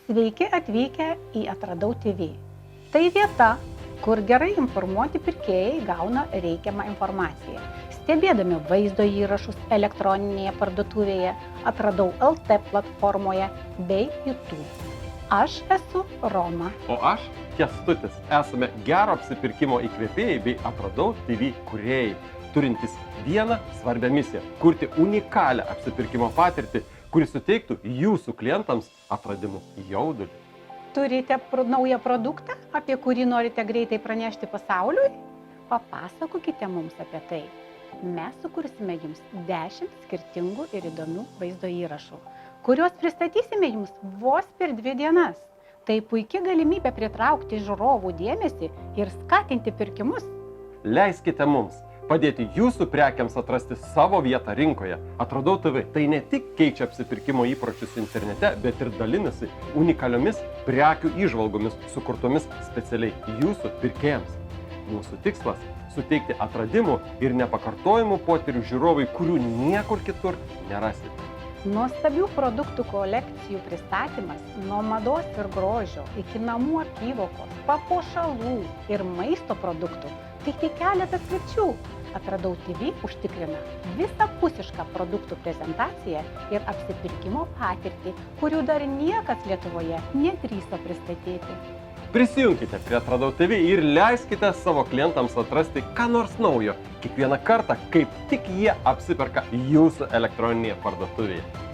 Sveiki atvykę į Atradau TV. Tai vieta, kur gerai informuoti pirkėjai gauna reikiamą informaciją. Stebėdami vaizdo įrašus elektroninėje parduotuvėje, Atradau LT platformoje bei YouTube. Aš esu Roma. O aš Kęstutis. Esame gero apsipirkimo įkvėpėjai bei Atradau TV kūrėjai, turintys vieną svarbią misiją – kurti unikalią apsipirkimo patirtį, kuri suteiktų jūsų klientams atradimų jaudulį. Turite naują produktą, apie kurį norite greitai pranešti pasauliui? Papasakokite mums apie tai. Mes sukursime jums 10 skirtingų ir įdomių vaizdo įrašų, kuriuos pristatysime jums vos per 2 dienas. Tai puikia galimybė pritraukti žiūrovų dėmesį ir skatinti pirkimus. Leiskite mums padėti jūsų prekiams atrasti savo vietą rinkoje. Atradau TV tai ne tik keičia apsipirkimo įpročius internete, bet ir dalinasi unikaliomis prekių įžvalgomis, sukurtomis specialiai jūsų pirkėjams. Mūsų tikslas – suteikti atradimų ir nepakartojimų potyrių žiūrovai, kurių niekur kitur nerasite. Nuostabių produktų kolekcijų pristatymas nuo mados ir grožio iki namų apyvokos, papuošalų ir maisto produktų – tai tik keletas sričių. Atradau TV užtikrina visapusišką produktų prezentaciją ir apsipirkimo patirtį, kurių dar niekas Lietuvoje nedrįso pristatyti. Prisijunkite prie Atradau TV ir leiskite savo klientams atrasti ką nors naujo kiekvieną kartą, kaip tik jie apsiperka jūsų elektroninėje parduotuvėje.